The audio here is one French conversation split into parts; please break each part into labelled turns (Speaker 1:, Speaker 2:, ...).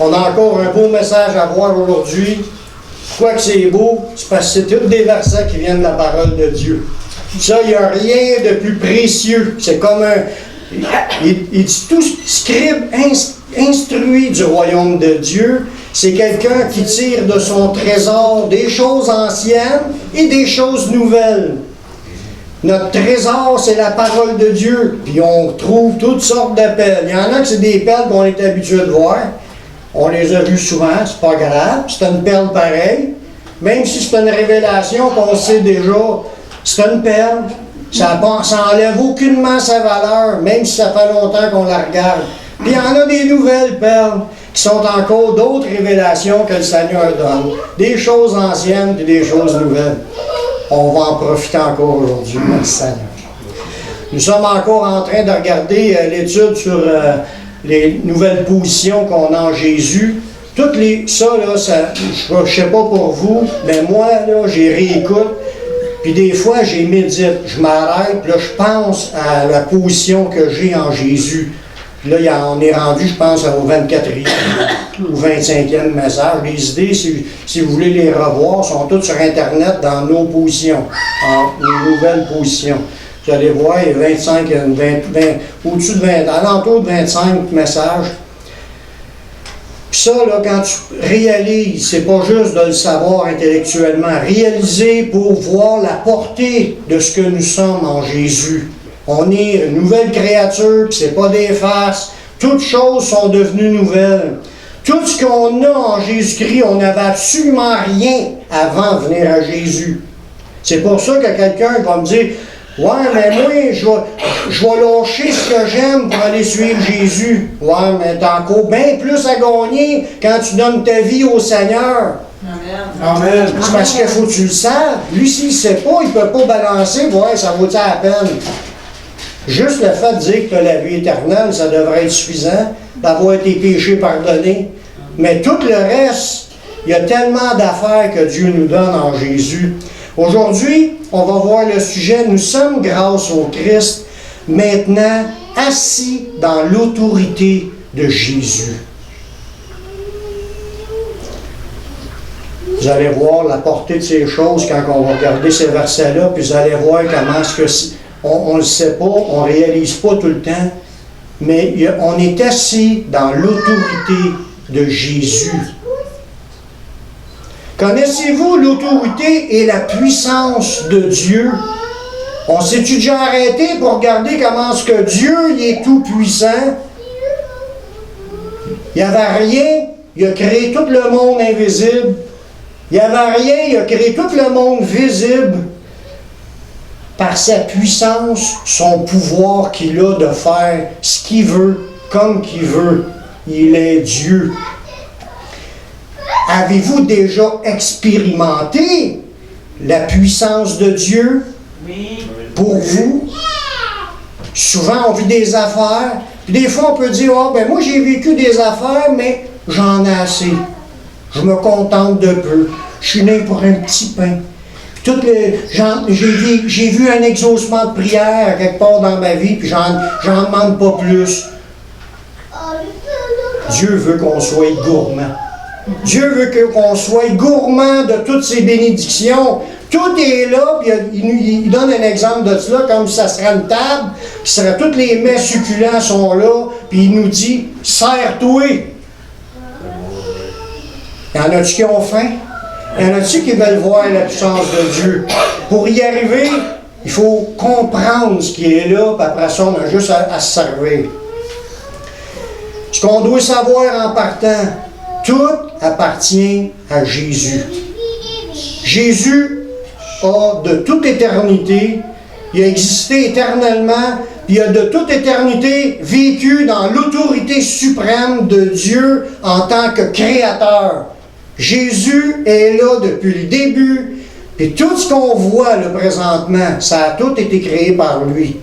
Speaker 1: On a encore un beau message à voir aujourd'hui. Pourquoi que c'est beau? C'est parce que c'est tous des versets qui viennent de la parole de Dieu. Ça, il n'y a rien de plus précieux. C'est comme un... Il dit tout scribe instruit du royaume de Dieu. C'est quelqu'un qui tire de son trésor des choses anciennes et des choses nouvelles. Notre trésor, c'est la parole de Dieu. Puis on trouve toutes sortes de perles. Il y en a que c'est des perles qu'on est habitué de voir. On les a vues souvent, c'est pas grave. C'est une perle pareille. Même si c'est une révélation qu'on sait déjà, c'est une perle. Ça n'enlève aucunement sa valeur, même si ça fait longtemps qu'on la regarde. Puis il y en a des nouvelles perles qui sont encore d'autres révélations que le Seigneur donne. Des choses anciennes et des choses nouvelles. On va en profiter encore aujourd'hui, merci Seigneur. Nous sommes encore en train de regarder l'étude sur les nouvelles positions qu'on a en Jésus. Toutes ça, je ne sais pas pour vous, mais moi, là, j'y réécoute. Puis des fois, j'y médite. Je m'arrête, puis là, je pense à la position que j'ai en Jésus. Puis là, on est rendu, je pense, au 24e ou 25e message. Les idées, si vous voulez les revoir, sont toutes sur Internet dans nos positions, nos nouvelles positions. Vous allez voir, il y a 25, au-dessus de 20, alentour de 25 messages. Puis ça, là, quand tu réalises, c'est pas juste de le savoir intellectuellement, réaliser pour voir la portée de ce que nous sommes en Jésus. On est une nouvelle créature, puis c'est pas des farces. Toutes choses sont devenues nouvelles. Tout ce qu'on a en Jésus-Christ, on n'avait absolument rien avant de venir à Jésus. C'est pour ça que quelqu'un va me dire, « Ouais, mais moi, je vais lâcher ce que j'aime pour aller suivre Jésus. » Ouais, mais t'as encore bien plus à gagner quand tu donnes ta vie au Seigneur. Amen. C'est parce qu'il faut que tu le saches. Lui, s'il ne sait pas, il ne peut pas balancer. Ouais, ça vaut-il la peine? Juste le fait de dire que tu as la vie éternelle, ça devrait être suffisant, d'avoir tes péchés pardonnés. Mais tout le reste, il y a tellement d'affaires que Dieu nous donne en Jésus. Aujourd'hui, on va voir le sujet « Nous sommes, grâce au Christ, maintenant assis dans l'autorité de Jésus. » Vous allez voir la portée de ces choses quand on va regarder ces versets-là, puis vous allez voir comment est-ce que... On ne le sait pas, on ne réalise pas tout le temps, mais on est assis dans l'autorité de Jésus. Connaissez-vous l'autorité et la puissance de Dieu? On s'est-tu déjà arrêté pour regarder comment est-ce que Dieu il est tout puissant? Il n'y avait rien, il a créé tout le monde invisible. Il n'y avait rien, il a créé tout le monde visible. Par sa puissance, son pouvoir qu'il a de faire ce qu'il veut, comme qu'il veut. Il est Dieu. Avez-vous déjà expérimenté la puissance de Dieu pour vous? Souvent, on vit des affaires, puis des fois, on peut dire, « Ah, ben moi, j'ai vécu des affaires, mais j'en ai assez. Je me contente de peu. Je suis né pour un petit pain. » J'ai vu un exaucement de prière quelque part dans ma vie, puis j'en demande pas plus. Dieu veut qu'on soit gourmand. Dieu veut qu'on soit gourmand de toutes ses bénédictions. Tout est là, puis il donne un exemple de cela, comme ça serait une table, puis tous les mets succulents sont là, puis il nous dit, « Sers-toi! » Y en a-tu qui ont faim? Y en a-tu qui veulent voir la puissance de Dieu? Pour y arriver, il faut comprendre ce qui est là, puis après ça, on a juste à se servir. Ce qu'on doit savoir en partant, tout appartient à Jésus. Jésus a de toute éternité, il a existé éternellement, puis il a de toute éternité vécu dans l'autorité suprême de Dieu en tant que créateur. Jésus est là depuis le début, et tout ce qu'on voit là, présentement, ça a tout été créé par lui.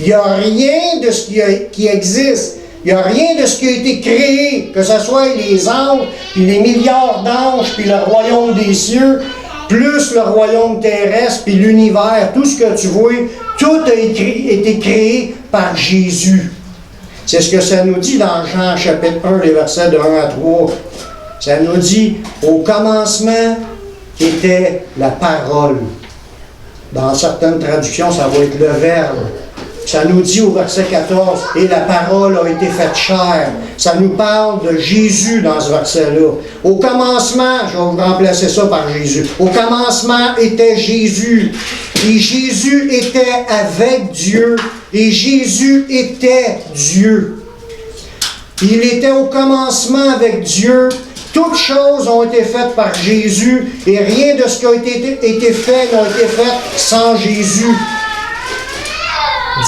Speaker 1: Il n'y a rien de ce qui existe, il n'y a rien de ce qui a été créé, que ce soit les anges, puis les milliards d'anges, puis le royaume des cieux, plus le royaume terrestre, puis l'univers, tout ce que tu vois, tout a été créé par Jésus. C'est ce que ça nous dit dans Jean chapitre 1, les versets de 1 à 3. Ça nous dit, au commencement était la parole. Dans certaines traductions, ça va être le Verbe. Ça nous dit au verset 14, et la parole a été faite chair. Ça nous parle de Jésus dans ce verset-là. Au commencement, je vais vous remplacer ça par Jésus. Au commencement était Jésus. Et Jésus était avec Dieu. Et Jésus était Dieu. Il était au commencement avec Dieu. Toutes choses ont été faites par Jésus. Et rien de ce qui a été fait n'a été fait sans Jésus.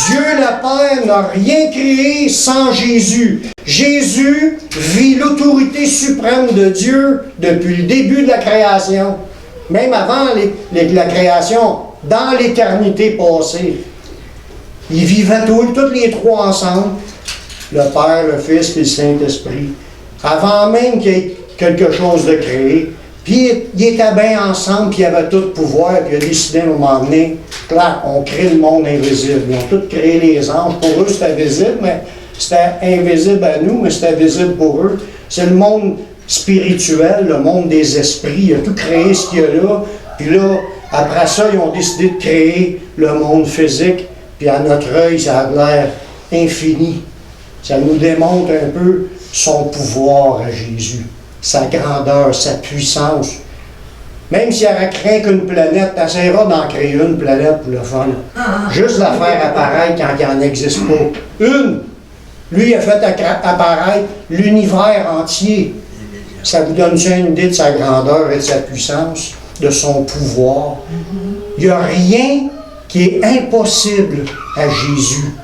Speaker 1: Dieu le Père n'a rien créé sans Jésus. Jésus vit l'autorité suprême de Dieu depuis le début de la création. Même avant la création, dans l'éternité passée. Il vivait tous les trois ensemble, le Père, le Fils et le Saint-Esprit. Avant même qu'il y ait quelque chose de créé. Puis ils étaient bien ensemble, puis ils avaient tout le pouvoir, puis ils ont décidé à un moment donné, là, on crée le monde invisible. Ils ont tous créé les anges. Pour eux, c'était visible, mais c'était invisible à nous, mais c'était visible pour eux. C'est le monde spirituel, le monde des esprits. Ils ont tout créé ce qu'il y a là. Puis là, après ça, ils ont décidé de créer le monde physique. Puis à notre œil, ça a l'air infini. Ça nous démontre un peu son pouvoir à Jésus. Sa grandeur, sa puissance. Même s'il y aurait créé qu'une planète, tu essaieras d'en créer une planète pour le fun. Juste la faire apparaître quand il n'en existe pas. Une! Lui, il a fait apparaître l'univers entier. Ça vous donne une idée de sa grandeur et de sa puissance, de son pouvoir. Il n'y a rien qui est impossible à Jésus.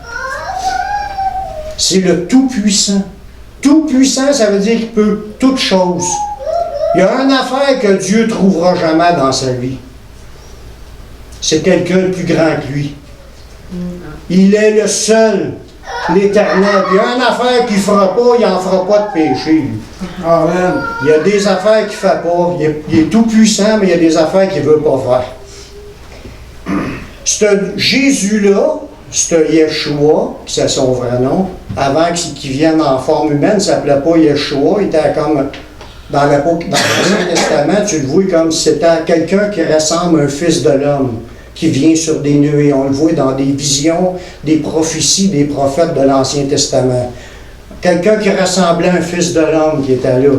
Speaker 1: C'est le Tout-Puissant. Tout-puissant, ça veut dire qu'il peut toutes choses. Il y a une affaire que Dieu ne trouvera jamais dans sa vie. C'est quelqu'un de plus grand que lui. Il est le seul, l'Éternel. Il y a une affaire qu'il ne fera pas, il n'en fera pas de péché. Lui. Amen. Il y a des affaires qu'il ne fait pas. Il est tout-puissant, mais il y a des affaires qu'il ne veut pas faire. Ce Jésus-là, ce Yeshua, c'est son vrai nom, avant qu'il vienne en forme humaine, il ne s'appelait pas Yeshua, il était comme, dans l'Ancien Testament, tu le vois comme si c'était quelqu'un qui ressemble à un fils de l'homme, qui vient sur des nuées. On le voit dans des visions, des prophéties des prophètes de l'Ancien Testament. Quelqu'un qui ressemblait à un fils de l'homme qui était là.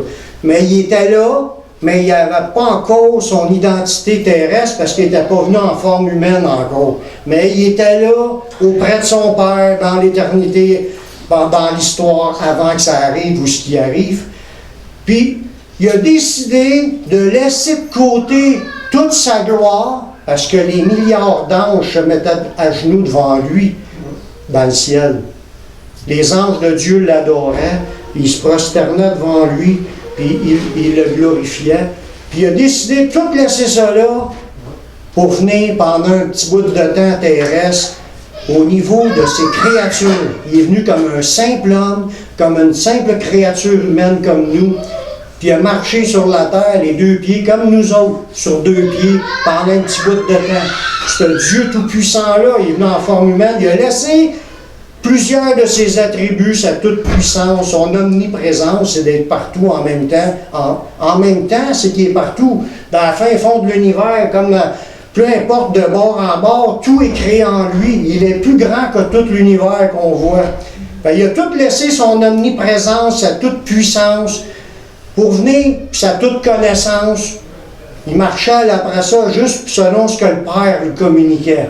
Speaker 1: Mais il était là, mais il n'avait pas encore son identité terrestre parce qu'il n'était pas venu en forme humaine encore. Mais il était là, auprès de son Père, dans l'éternité, dans l'histoire, avant que ça arrive ou ce qui arrive. Puis, il a décidé de laisser de côté toute sa gloire parce que les milliards d'anges se mettaient à genoux devant lui dans le ciel. Les anges de Dieu l'adoraient, ils se prosternaient devant lui, puis il le glorifiait. Puis il a décidé de tout laisser ça là pour venir pendant un petit bout de temps terrestre au niveau de ses créatures. Il est venu comme un simple homme, comme une simple créature humaine comme nous, puis il a marché sur la terre, les deux pieds, comme nous autres, sur deux pieds, pendant un petit bout de temps. Ce Dieu tout-puissant-là, il est venu en forme humaine, il a laissé plusieurs de ses attributs, sa toute-puissance, son omniprésence, c'est d'être partout en même temps. En même temps, c'est qu'il est partout. Dans la fin fond de l'univers, comme peu importe de bord en bord, tout est créé en lui. Il est plus grand que tout l'univers qu'on voit. Ben, il a tout laissé son omniprésence, sa toute-puissance, pour venir, puis sa toute connaissance. Il marchait après ça juste selon ce que le Père lui communiquait.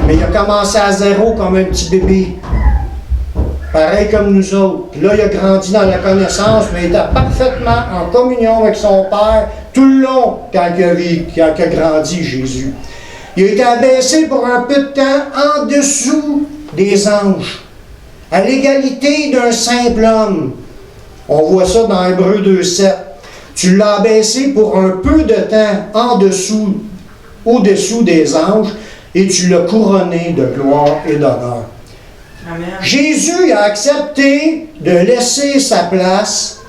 Speaker 1: Mais il a commencé à zéro comme un petit bébé. Pareil comme nous autres. Puis là, il a grandi dans la connaissance, mais il était parfaitement en communion avec son Père tout le long quand il a grandi, Jésus. Il a été abaissé pour un peu de temps en dessous des anges, à l'égalité d'un simple homme. On voit ça dans Hébreux 2,7. Tu l'as abaissé pour un peu de temps en dessous, au-dessous des anges, et tu l'as couronné de gloire et d'honneur. Amen. Jésus a accepté de laisser sa place,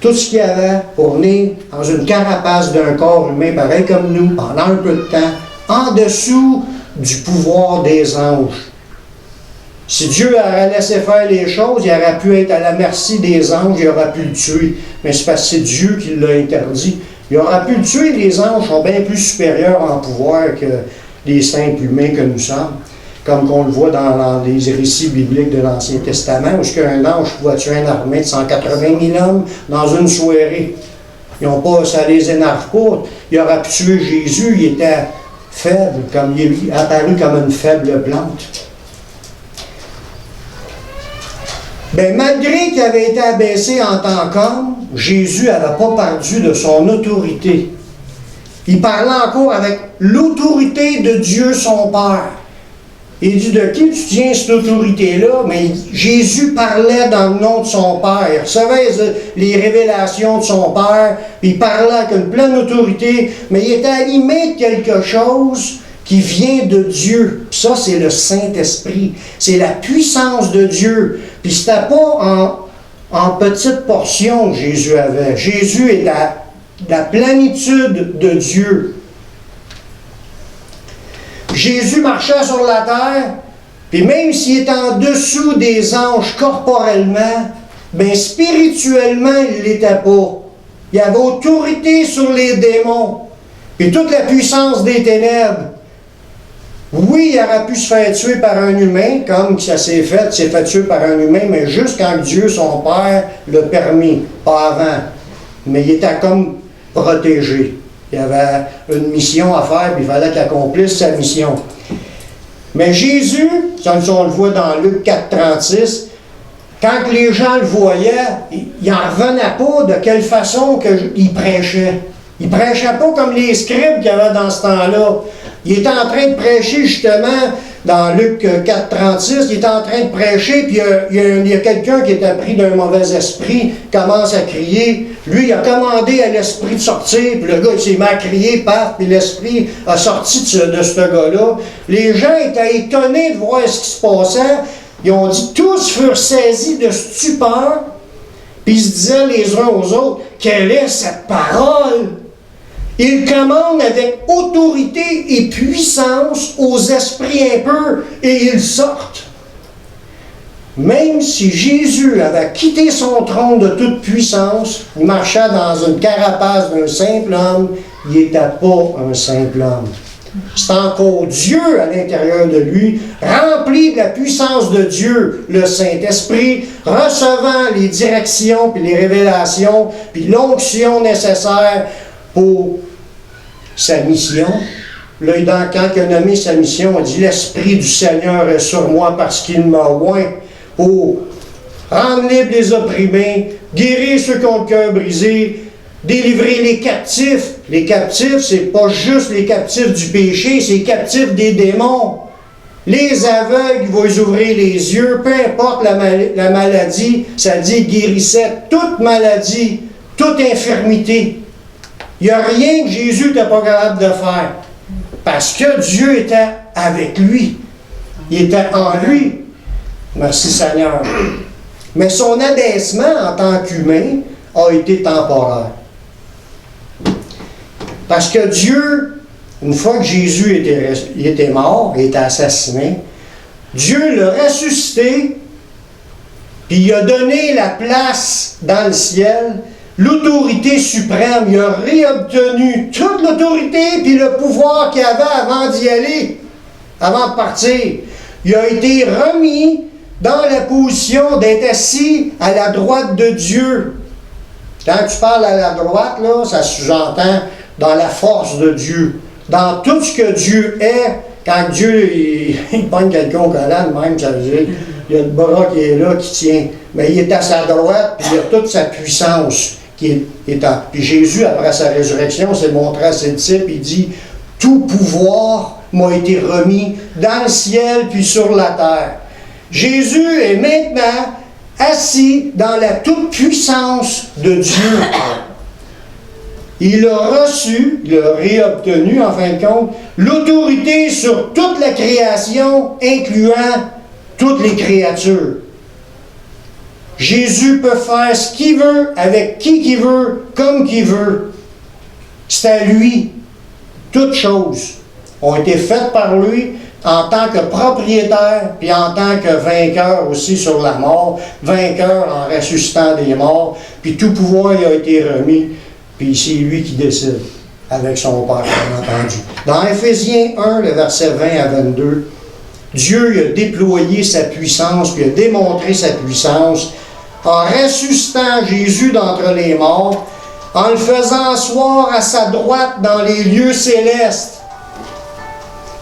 Speaker 1: tout ce qu'il y avait, pour venir dans une carapace d'un corps humain, pareil comme nous, pendant un peu de temps, en dessous du pouvoir des anges. Si Dieu aurait laissé faire les choses, il aurait pu être à la merci des anges, il aurait pu le tuer. Mais c'est parce que c'est Dieu qui l'a interdit. Il aurait pu le tuer, les anges sont bien plus supérieurs en pouvoir que les simples humains que nous sommes. Comme on le voit dans les récits bibliques de l'Ancien Testament, où un ange pouvait tuer une armée de 180 000 hommes dans une soirée. Ça ne les énerve pas. Il aurait pu tuer Jésus, il était faible, il est apparu comme une faible plante. Bien, malgré qu'il avait été abaissé en tant qu'homme, Jésus n'avait pas perdu de son autorité. Il parlait encore avec l'autorité de Dieu son Père. Il dit, de qui tu tiens cette autorité-là? Mais Jésus parlait dans le nom de son Père. Il recevait les révélations de son Père, puis il parlait avec une pleine autorité, mais il était animé de quelque chose qui vient de Dieu. Puis ça, c'est le Saint-Esprit. C'est la puissance de Dieu. Puis c'était pas en petite portion que Jésus avait. Jésus est la plénitude de Dieu. Jésus marchait sur la terre, puis même s'il était en dessous des anges corporellement, bien spirituellement, il ne l'était pas. Il avait autorité sur les démons, puis toute la puissance des ténèbres. Oui, il aurait pu se faire tuer par un humain, comme ça s'est fait tuer par un humain, mais juste quand Dieu, son Père, l'a permis, pas avant. Mais il était comme protégé. Il avait une mission à faire, puis il fallait qu'il accomplisse sa mission. Mais Jésus, on le voit dans Luc 4,36, quand les gens le voyaient, ils n'en revenaient pas de quelle façon il prêchait. Il ne prêchait pas comme les scribes qu'il y avait dans ce temps-là. Il était en train de prêcher justement dans Luc 4,36, il était en train de prêcher, puis il y a quelqu'un qui était pris d'un mauvais esprit, commence à crier. Lui, il a commandé à l'esprit de sortir, puis le gars, il s'est mis à crier, paf, puis l'esprit a sorti de ce gars-là. Les gens étaient étonnés de voir ce qui se passait. Ils ont dit, tous furent saisis de stupeur, puis ils se disaient les uns aux autres, quelle est cette parole? Il commande avec autorité et puissance aux esprits impurs et ils sortent. Même si Jésus avait quitté son trône de toute puissance, il marchait dans une carapace d'un simple homme, il n'était pas un simple homme. C'est encore Dieu à l'intérieur de lui, rempli de la puissance de Dieu, le Saint-Esprit, recevant les directions, puis les révélations, puis l'onction nécessaire pour sa mission. Là, quand il a nommé sa mission, il dit « L'Esprit du Seigneur est sur moi parce qu'il m'a oint pour rendre libres les opprimés, guérir ceux qui ont le cœur brisé, délivrer les captifs. » Les captifs, c'est pas juste les captifs du péché, c'est les captifs des démons. Les aveugles, il va les ouvrir les yeux, peu importe la maladie, ça dit guérissait toute maladie, toute infirmité. Il n'y a rien que Jésus n'était pas capable de faire. Parce que Dieu était avec lui. Il était en lui. Merci Seigneur. Mais son abaissement en tant qu'humain a été temporaire. Parce que Dieu, une fois que Jésus était mort, il était assassiné, Dieu l'a ressuscité, puis il a donné la place dans le ciel, l'autorité suprême. Il a réobtenu toute l'autorité puis le pouvoir qu'il avait avant d'y aller, avant de partir. Il a été remis dans la position d'être assis à la droite de Dieu. Quand tu parles à la droite, là, ça sous-entend dans la force de Dieu. Dans tout ce que Dieu est, quand Dieu il pogne quelqu'un au collant, même, ça veut dire il y a le bras qui est là, qui tient. Mais il est à sa droite, puis il a toute sa puissance qui est en. Puis Jésus, après sa résurrection, s'est montré à ses disciples, il dit « Tout pouvoir m'a été remis dans le ciel puis sur la terre. » Jésus est maintenant assis dans la toute-puissance de Dieu. Il a reçu, il a réobtenu en fin de compte, l'autorité sur toute la création, incluant toutes les créatures. Jésus peut faire ce qu'il veut, avec qui qu'il veut, comme qu'il veut. C'est à lui. Toutes choses ont été faites par lui, en tant que propriétaire, puis en tant que vainqueur aussi sur la mort, vainqueur en ressuscitant des morts, puis tout pouvoir il a été remis, puis c'est lui qui décide, avec son Père, bien entendu. Dans Éphésiens 1, le verset 20 à 22, Dieu il a déployé sa puissance, puis il a démontré sa puissance, en ressuscitant Jésus d'entre les morts, en le faisant asseoir à sa droite dans les lieux célestes.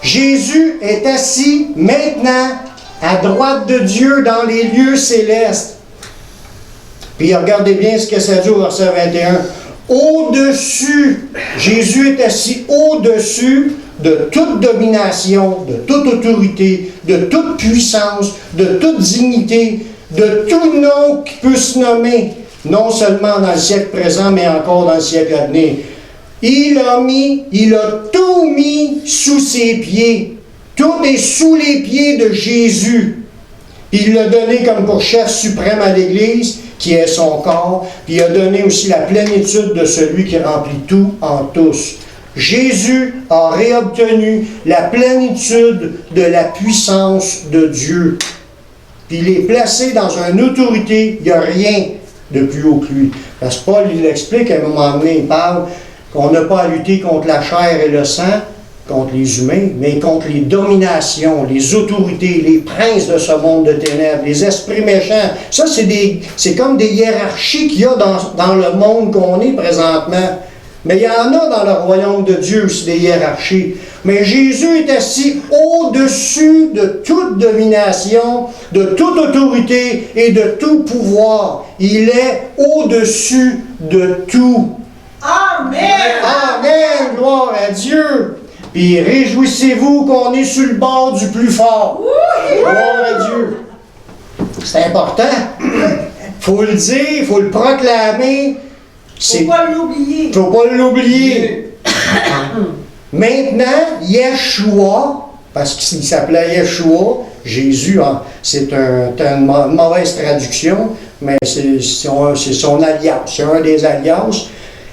Speaker 1: Jésus est assis maintenant à droite de Dieu dans les lieux célestes. Puis regardez bien ce que ça dit au verset 21. Au-dessus, Jésus est assis au-dessus de toute domination, de toute autorité, de toute puissance, de toute dignité, de tout nom qui peut se nommer, non seulement dans le siècle présent, mais encore dans le siècle à venir. Il a tout mis sous ses pieds. Tout est sous les pieds de Jésus. Il l'a donné comme pour chef suprême à l'Église, qui est son corps, puis il a donné aussi la plénitude de celui qui remplit tout en tous. Jésus a réobtenu la plénitude de la puissance de Dieu. Puis il est placé dans une autorité, il n'y a rien de plus haut que lui. Parce que Paul, il l'explique à un moment donné, il parle qu'on n'a pas à lutter contre la chair et le sang, contre les humains, mais contre les dominations, les autorités, les princes de ce monde de ténèbres, les esprits méchants. Ça, c'est comme des hiérarchies qu'il y a dans le monde qu'on est présentement. Mais il y en a dans le royaume de Dieu aussi des hiérarchies. Mais Jésus est assis au-dessus de toute domination, de toute autorité et de tout pouvoir. Il est au-dessus de tout.
Speaker 2: Amen!
Speaker 1: Amen! Gloire à Dieu! Puis réjouissez-vous qu'on est sur le bord du plus fort. Gloire à Dieu! C'est important. Faut le dire, il faut le proclamer.
Speaker 2: Faut pas l'oublier.
Speaker 1: Faut pas l'oublier. Maintenant, Yeshua, parce qu'il s'appelait Yeshua, Jésus, hein, c'est une mauvaise traduction, mais c'est son alliance, c'est un des alliances,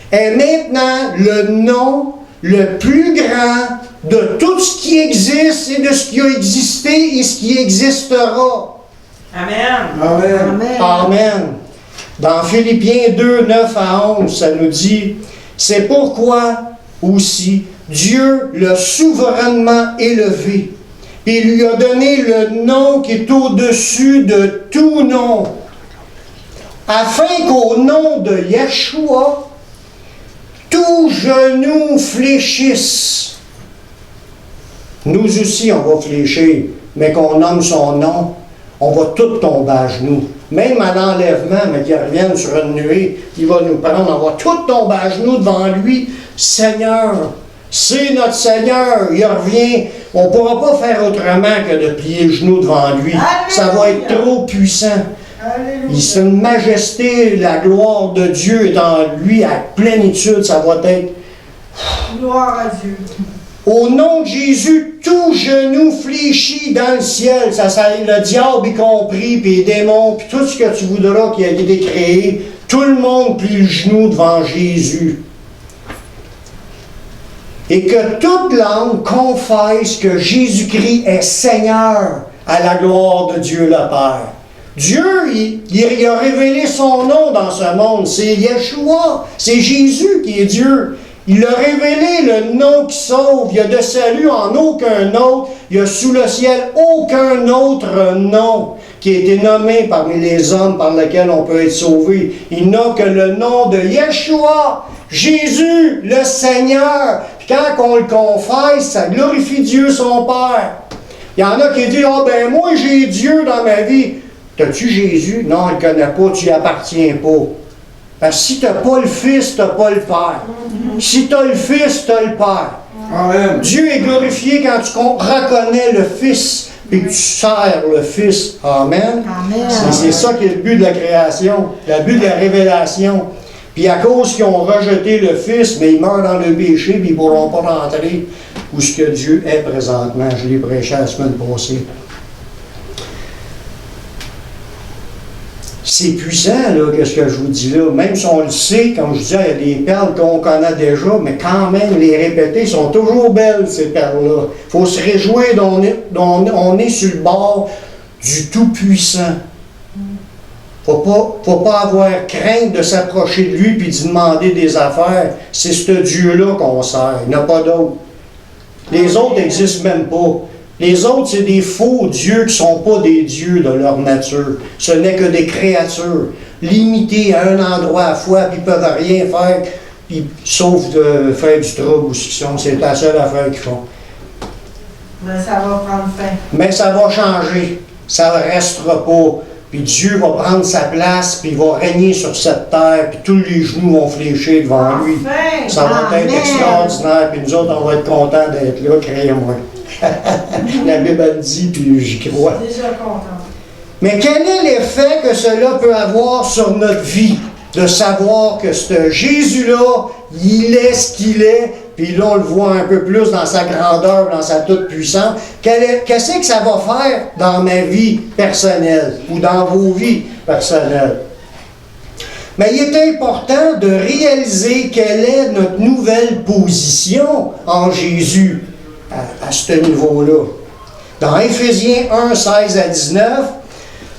Speaker 1: est maintenant le nom le plus grand de tout ce qui existe et de ce qui a existé et ce qui existera.
Speaker 2: Amen.
Speaker 1: Amen. Amen. Dans Philippiens 2, 9 à 11, ça nous dit « C'est pourquoi aussi Dieu l'a souverainement élevé, et lui a donné le nom qui est au-dessus de tout nom, afin qu'au nom de Yeshua, tout genou fléchisse. » Nous aussi, on va fléchir, mais qu'on nomme son nom, on va tout tomber à genoux. Même à l'enlèvement, mais qu'il revienne sur une nuée, il va nous prendre, on va tout tomber à genoux devant lui. Seigneur, c'est notre Seigneur, il revient. On ne pourra pas faire autrement que de plier le genou devant lui. Alléluia. Ça va être trop puissant. C'est une majesté, la gloire de Dieu est en lui à plénitude, ça va être...
Speaker 2: Gloire à Dieu.
Speaker 1: Au nom de Jésus, tout genou fléchit dans le ciel. Le diable y compris, puis les démons, puis tout ce que tu voudras qui a été créé. Tout le monde plie le genou devant Jésus. Et que toute langue confesse que Jésus-Christ est Seigneur à la gloire de Dieu le Père. Dieu, il a révélé son nom dans ce monde. C'est Yeshua. C'est Jésus qui est Dieu. Il a révélé le nom qui sauve. Il n'y a de salut en aucun autre. Il n'y a sous le ciel aucun autre nom qui a été nommé parmi les hommes par lesquels on peut être sauvé. Il n'a que le nom de Yeshua, Jésus, le Seigneur. Puis quand on le confesse, ça glorifie Dieu son Père. Il y en a qui disent « Ah ben moi j'ai Dieu dans ma vie. » T'as-tu Jésus? Non, il ne le connaît pas, tu n'y appartiens pas. Parce que si tu n'as pas le Fils, tu n'as pas le Père. Si tu as le Fils, tu as le Père. Amen. Dieu est glorifié quand tu reconnais le Fils et que tu sers le Fils. Amen. Amen. C'est ça qui est le but de la création, le but de la révélation. Puis à cause qu'ils ont rejeté le Fils, mais ils meurent dans le péché, puis ils ne pourront pas rentrer où ce que Dieu est présentement. Je l'ai prêché la semaine passée. C'est puissant, là, qu'est-ce que je vous dis là. Même si on le sait, comme je disais, il y a des perles qu'on connaît déjà, mais quand même, les répéter sont toujours belles, ces perles-là. Il faut se réjouir on est sur le bord du Tout-Puissant. Faut pas avoir crainte de s'approcher de lui et d'y demander des affaires. C'est ce Dieu-là qu'on sert. Il n'y en a pas d'autre. Les autres n'existent même pas. Les autres, c'est des faux dieux qui ne sont pas des dieux de leur nature. Ce n'est que des créatures, limitées à un endroit à la fois, puis ils ne peuvent rien faire, sauf de faire du trouble ou ce qu'ils sont. C'est la seule affaire qu'ils font.
Speaker 2: Mais ça va prendre fin.
Speaker 1: Mais ça va changer. Ça ne restera pas. Puis Dieu va prendre sa place, puis il va régner sur cette terre, puis tous les genoux vont fléchir devant lui. Ça va être extraordinaire, puis nous autres, on va être contents d'être là, créez-moi. La Bible dit, puis j'y crois.
Speaker 2: Déjà content.
Speaker 1: Mais quel est l'effet que cela peut avoir sur notre vie? De savoir que ce Jésus-là, il est ce qu'il est, puis là on le voit un peu plus dans sa grandeur, dans sa toute-puissance. Qu'est-ce que ça va faire dans ma vie personnelle ou dans vos vies personnelles? Mais il est important de réaliser quelle est notre nouvelle position en Jésus à ce niveau-là. Dans Éphésiens 1, 16 à 19,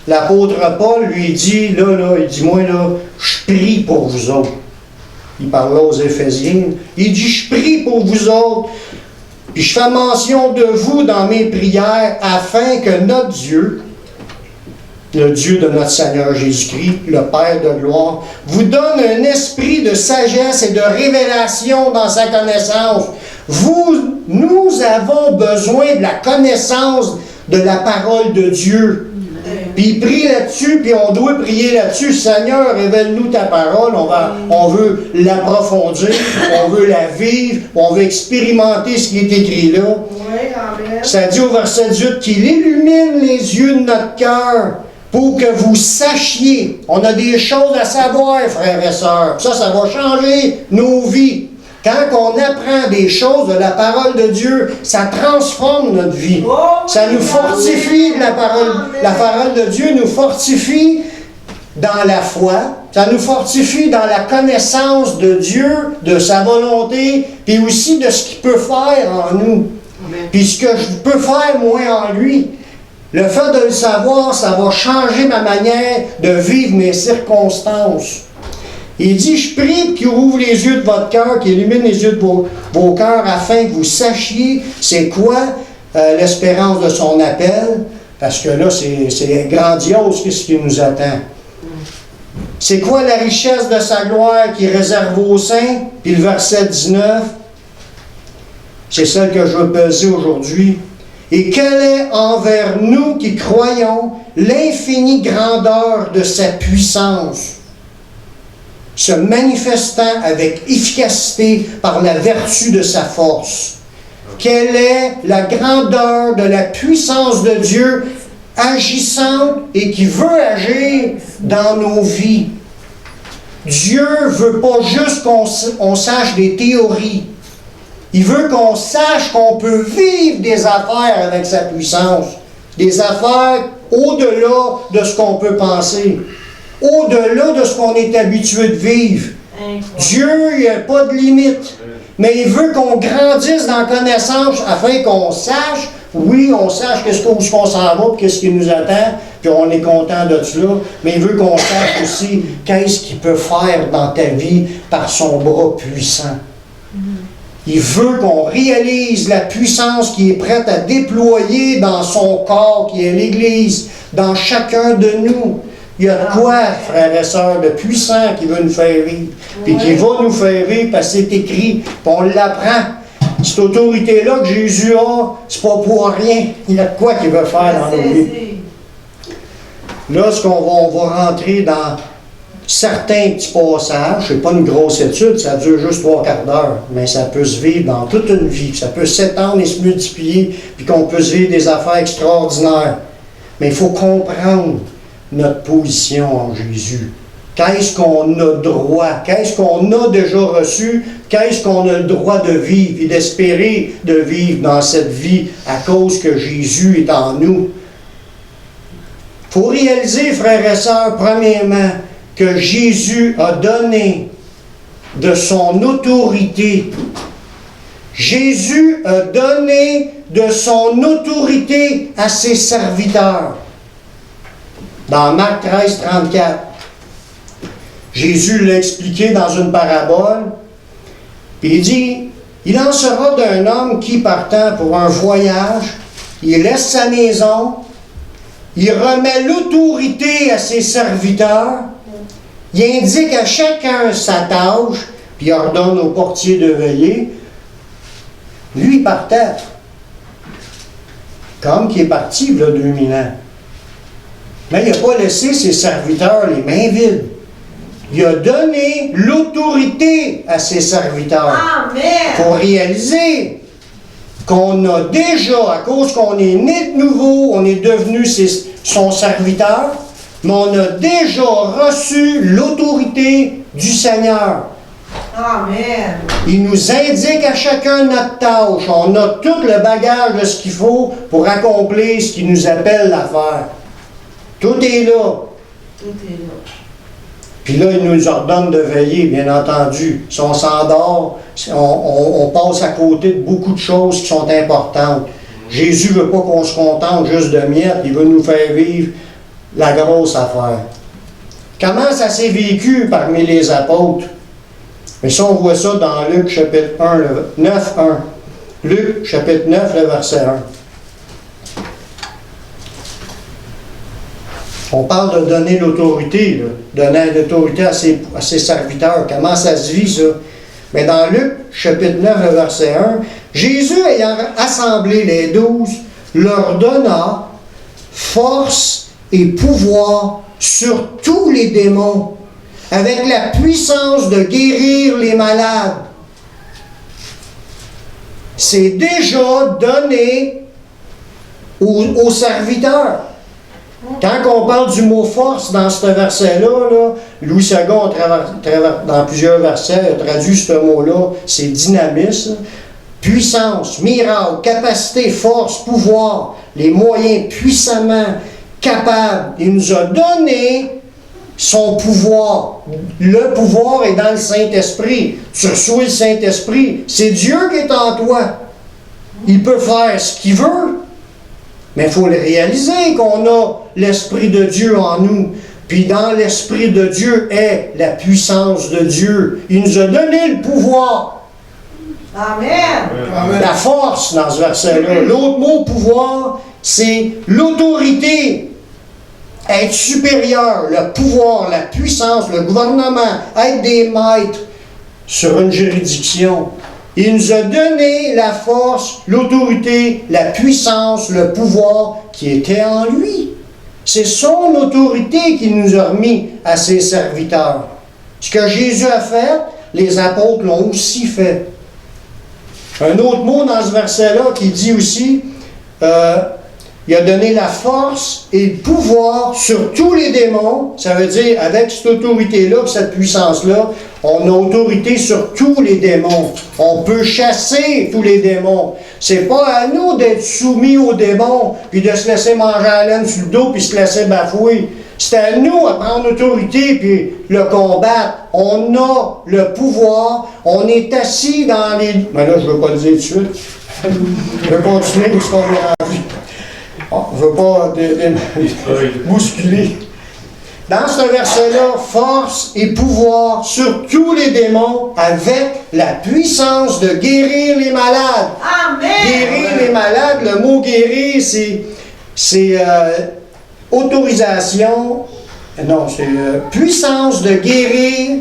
Speaker 1: l'apôtre Paul lui dit, il dit, moi, je prie pour vous autres. Il parle là aux Éphésiens. Il dit, je prie pour vous autres, puis je fais mention de vous dans mes prières, afin que notre Dieu, le Dieu de notre Seigneur Jésus-Christ, le Père de gloire, vous donne un esprit de sagesse et de révélation dans sa connaissance. Nous avons besoin de la connaissance de la parole de Dieu. Puis il prie là-dessus, puis on doit prier là-dessus. Seigneur, révèle-nous ta parole. On veut l'approfondir, on veut la vivre, on veut expérimenter ce qui est écrit là.
Speaker 2: Oui, amen.
Speaker 1: Ça dit au verset 18 qu'il illumine les yeux de notre cœur pour que vous sachiez. On a des choses à savoir, frères et sœurs. Ça va changer nos vies. Quand on apprend des choses de la parole de Dieu, ça transforme notre vie. Ça nous fortifie de la parole. La parole de Dieu nous fortifie dans la foi. Ça nous fortifie dans la connaissance de Dieu, de sa volonté, puis aussi de ce qu'il peut faire en nous. Puis ce que je peux faire, moi, en lui. Le fait de le savoir, ça va changer ma manière de vivre mes circonstances. Il dit, je prie qu'il ouvre les yeux de votre cœur, qu'il illumine les yeux de vos cœurs, afin que vous sachiez c'est quoi l'espérance de son appel, parce que là, c'est grandiose ce qui nous attend. C'est quoi la richesse de sa gloire qui est réservée aux saints? Puis le verset 19, c'est celle que je veux peser aujourd'hui. Et quelle est envers nous qui croyons l'infinie grandeur de sa puissance, se manifestant avec efficacité par la vertu de sa force. Quelle est la grandeur de la puissance de Dieu agissante et qui veut agir dans nos vies. Dieu ne veut pas juste qu'on sache des théories. Il veut qu'on sache qu'on peut vivre des affaires avec sa puissance. Des affaires au-delà de ce qu'on peut penser. Au-delà de ce qu'on est habitué de vivre. Dieu, il n'y a pas de limite. Mais il veut qu'on grandisse dans la connaissance afin qu'on sache, oui, on sache où on s'en va, puis qu'est-ce qui nous attend, puis on est content de cela, mais il veut qu'on sache aussi qu'est-ce qu'il peut faire dans ta vie par son bras puissant. Il veut qu'on réalise la puissance qui est prête à déployer dans son corps, qui est l'Église, dans chacun de nous. Il y a de quoi, frères et sœurs, de puissant qui veut nous faire vivre. Puis qui va nous faire vivre parce que c'est écrit, puis on l'apprend. Cette autorité-là que Jésus a, c'est pas pour rien. Il y a de quoi qu'il veut faire dans nos vies. Là, on va rentrer dans certains petits passages. C'est pas une grosse étude, ça dure juste 3 quarts d'heure. Mais ça peut se vivre dans toute une vie. Ça peut s'étendre et se multiplier, puis qu'on peut se vivre des affaires extraordinaires. Mais il faut comprendre notre position en Jésus. Qu'est-ce qu'on a droit? Qu'est-ce qu'on a déjà reçu? Qu'est-ce qu'on a le droit de vivre et d'espérer de vivre dans cette vie à cause que Jésus est en nous? Il faut réaliser, frères et sœurs, premièrement, que Jésus a donné de son autorité. Jésus a donné de son autorité à ses serviteurs. Dans Marc 13, 34, Jésus l'a expliqué dans une parabole. Puis il dit, il en sera d'un homme qui, partant pour un voyage, il laisse sa maison, il remet l'autorité à ses serviteurs, il indique à chacun sa tâche, puis il ordonne au portier de veiller. Lui, il partait. Comme qui est parti, il y a 2000 ans. Mais il n'a pas laissé ses serviteurs les mains vides. Il a donné l'autorité à ses serviteurs.
Speaker 2: Amen.
Speaker 1: Pour réaliser qu'on a déjà, à cause qu'on est né de nouveau, on est devenu son serviteur, mais on a déjà reçu l'autorité du Seigneur.
Speaker 2: Amen.
Speaker 1: Il nous indique à chacun notre tâche. On a tout le bagage de ce qu'il faut pour accomplir ce qu'il nous appelle à faire. Tout est là.
Speaker 2: Tout est là.
Speaker 1: Puis là, il nous ordonne de veiller, bien entendu. Si on s'endort, on passe à côté de beaucoup de choses qui sont importantes. Jésus ne veut pas qu'on se contente juste de miettes, il veut nous faire vivre la grosse affaire. Comment ça s'est vécu parmi les apôtres? Mais ça, on voit ça dans Luc chapitre 1, 9, 1. Luc chapitre 9, le verset 1. On parle de donner l'autorité, donner l'autorité à ses serviteurs. Comment ça se vit, ça? Mais dans Luc, chapitre 9, le verset 1, Jésus, ayant assemblé les 12, leur donna force et pouvoir sur tous les démons, avec la puissance de guérir les malades. C'est déjà donné aux serviteurs. Quand on parle du mot force dans ce verset-là, Louis II, dans plusieurs versets, a traduit ce mot-là, c'est dynamisme, puissance, miracle, capacité, force, pouvoir, les moyens puissamment capables. Il nous a donné son pouvoir. Le pouvoir est dans le Saint-Esprit. Tu reçois le Saint-Esprit. C'est Dieu qui est en toi. Il peut faire ce qu'il veut. Mais il faut le réaliser qu'on a l'Esprit de Dieu en nous. Puis dans l'Esprit de Dieu est la puissance de Dieu. Il nous a donné le pouvoir.
Speaker 2: Amen.
Speaker 1: La force dans ce verset-là. L'autre mot pouvoir, c'est l'autorité. Être supérieur, le pouvoir, la puissance, le gouvernement, être des maîtres sur une juridiction. Il nous a donné la force, l'autorité, la puissance, le pouvoir qui était en lui. C'est son autorité qu'il nous a remis à ses serviteurs. Ce que Jésus a fait, les apôtres l'ont aussi fait. Un autre mot dans ce verset-là qui dit aussi, il a donné la force et le pouvoir sur tous les démons. Ça veut dire, avec cette autorité-là, cette puissance-là, on a autorité sur tous les démons. On peut chasser tous les démons. C'est pas à nous d'être soumis aux démons, puis de se laisser manger à la laine sur le dos, puis se laisser bafouer. C'est à nous à prendre autorité, puis le combattre. On a le pouvoir. On est assis dans les... Mais là, je ne veux pas le dire tout de suite. Je vais continuer parce qu'on est en vie. Je ne veux pas bousculer. Dans ce verset-là, force et pouvoir sur tous les démons avec la puissance de guérir les malades.
Speaker 2: Amen.
Speaker 1: Guérir les malades, le mot guérir, c'est autorisation, non, c'est puissance de guérir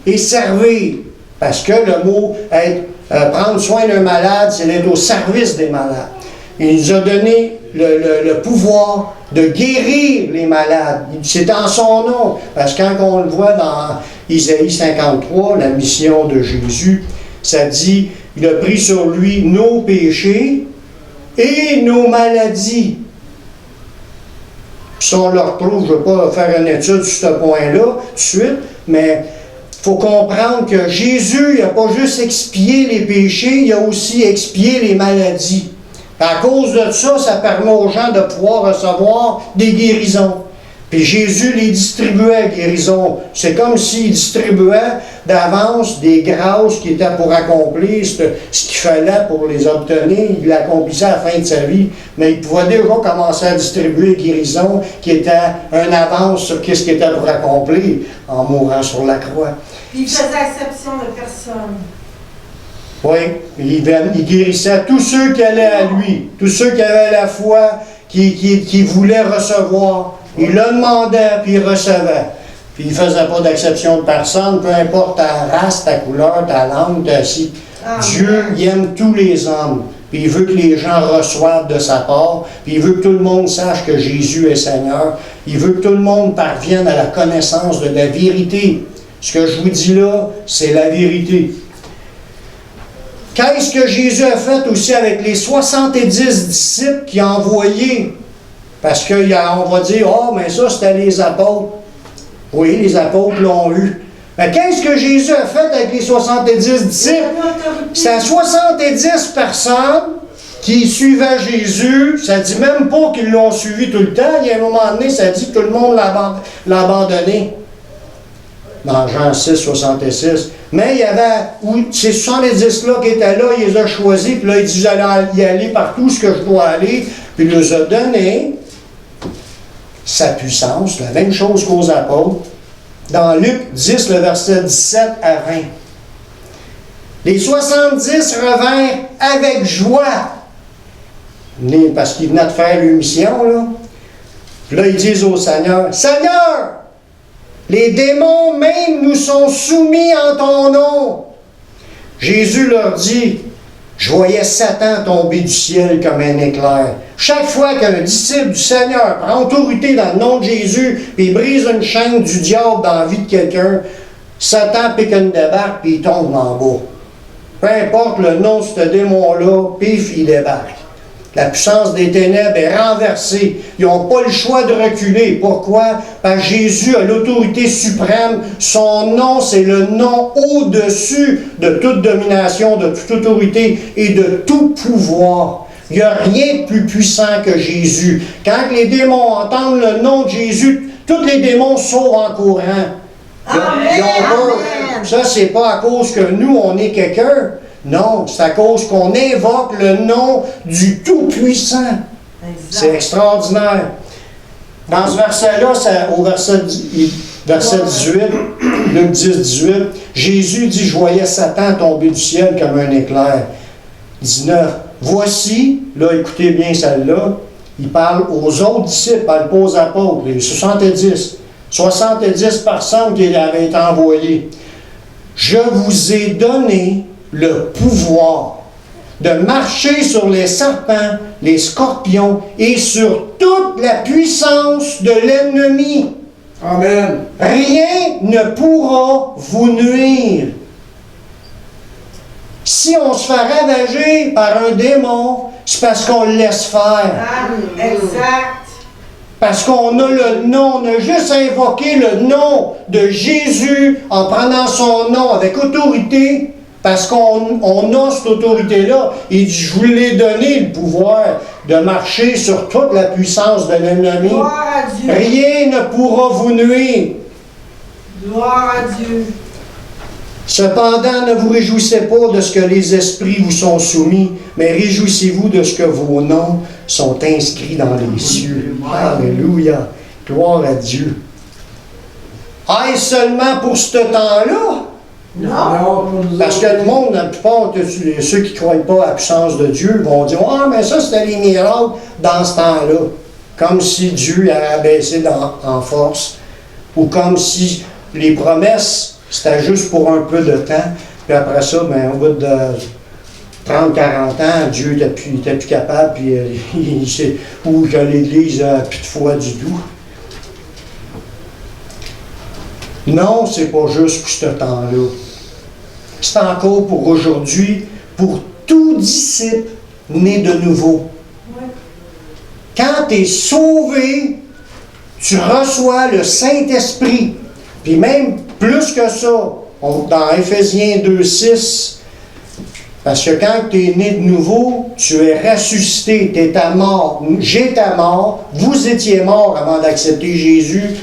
Speaker 1: et servir. Parce que le mot prendre soin d'un malade, c'est d'être au service des malades. Il nous a donné le pouvoir de guérir les malades. C'est en son nom. Parce que quand on le voit dans Isaïe 53, la mission de Jésus, ça dit, il a pris sur lui nos péchés et nos maladies. Puis si on le retrouve, je ne vais pas faire une étude sur ce point-là tout de suite, mais il faut comprendre que Jésus, il n'a pas juste expié les péchés, il a aussi expié les maladies. À cause de ça, ça permet aux gens de pouvoir recevoir des guérisons. Puis Jésus les distribuait, guérisons. C'est comme s'il distribuait d'avance des grâces qui étaient pour accomplir ce qu'il fallait pour les obtenir. Il l'accomplissait à la fin de sa vie. Mais il pouvait déjà commencer à distribuer les guérisons qui étaient un avance sur ce qu'il était pour accomplir en mourant sur la croix.
Speaker 2: Puis il faisait exception de personne.
Speaker 1: Oui, il guérissait tous ceux qui allaient à lui, tous ceux qui avaient la foi, qui voulaient recevoir. Il le demandait, puis il recevait. Puis il ne faisait pas d'exception de personne, peu importe ta race, ta couleur, ta langue, ta si. Dieu, il aime tous les hommes. Puis il veut que les gens reçoivent de sa part. Puis il veut que tout le monde sache que Jésus est Seigneur. Il veut que tout le monde parvienne à la connaissance de la vérité. Ce que je vous dis là, c'est la vérité. Qu'est-ce que Jésus a fait aussi avec les 70 disciples qu'il a envoyés? Parce qu'on va dire, « mais ça, c'était les apôtres. » Oui, les apôtres l'ont eu. Mais qu'est-ce que Jésus a fait avec les 70 disciples? C'est 70 personnes qui suivaient Jésus. Ça ne dit même pas qu'ils l'ont suivi tout le temps. Il y a un moment donné, ça dit que tout le monde l'a abandonné. Dans Jean 6, 66. Mais il y avait, ces 70-là qui étaient là, il les a choisis, puis là, il dit, vous allez y aller partout ce que je dois aller, puis il les a donné sa puissance, la même chose qu'aux apôtres. Dans Luc 10, le verset 17 à 20. Les 70 revinrent avec joie, parce qu'ils venaient de faire leur mission, là. Puis là, ils disent au Seigneur, « Seigneur, les démons même nous sont soumis en ton nom. » Jésus leur dit, « Je voyais Satan tomber du ciel comme un éclair. » Chaque fois qu'un disciple du Seigneur prend autorité dans le nom de Jésus, puis il brise une chaîne du diable dans la vie de quelqu'un, Satan pique une débarque, puis il tombe en bas. Peu importe le nom de ce démon-là, pif, il débarque. La puissance des ténèbres est renversée. Ils n'ont pas le choix de reculer. Pourquoi? Parce que Jésus a l'autorité suprême. Son nom, c'est le nom au-dessus de toute domination, de toute autorité et de tout pouvoir. Il n'y a rien de plus puissant que Jésus. Quand les démons entendent le nom de Jésus, tous les démons sauvent en courant. Ils ont peur. Ça, c'est pas à cause que nous, on est quelqu'un. Non, c'est à cause qu'on invoque le nom du Tout-Puissant. C'est extraordinaire. Dans ce verset-là, au verset 18, Luc 10, 18, Jésus dit, « Je voyais Satan tomber du ciel comme un éclair. » 19, « Voici, là, écoutez bien celle-là, il parle aux autres disciples, il parle pas aux apôtres, les 70 personnes qui avaient été envoyées. « Je vous ai donné le pouvoir de marcher sur les serpents, les scorpions et sur toute la puissance de l'ennemi.
Speaker 3: Amen.
Speaker 1: Rien ne pourra vous nuire. » Si on se fait ravager par un démon, c'est parce qu'on le laisse faire.
Speaker 2: Exact.
Speaker 1: Parce qu'on a le nom, on a juste invoqué le nom de Jésus en prenant son nom avec autorité. Parce qu'on a cette autorité-là. Il dit, je vous l'ai donné le pouvoir de marcher sur toute la puissance de l'ennemi.
Speaker 2: Gloire à Dieu.
Speaker 1: Rien ne pourra vous nuire.
Speaker 2: Gloire à Dieu.
Speaker 1: Cependant, ne vous réjouissez pas de ce que les esprits vous sont soumis, mais réjouissez-vous de ce que vos noms sont inscrits dans les cieux. Alléluia. Gloire à Dieu. Est-ce seulement pour ce temps-là?
Speaker 2: Non.
Speaker 1: Parce que le monde, la plupart de ceux qui ne croient pas à la puissance de Dieu vont dire « Ah, mais ça, c'était les miracles dans ce temps-là. » Comme si Dieu avait abaissé en force. Ou comme si les promesses, c'était juste pour un peu de temps. Puis après ça, ben, au bout de 30-40 ans, Dieu n'était plus capable. Puis ou que l'Église n'a plus de foi du tout. Non, c'est pas juste pour ce temps-là. C'est encore pour aujourd'hui, pour tout disciple né de nouveau.
Speaker 2: Ouais.
Speaker 1: Quand tu es sauvé, tu reçois le Saint-Esprit. Puis même plus que ça, dans Éphésiens 2,6, Parce que quand tu es né de nouveau, tu es ressuscité, tu es à mort, j'étais mort, vous étiez mort avant d'accepter Jésus.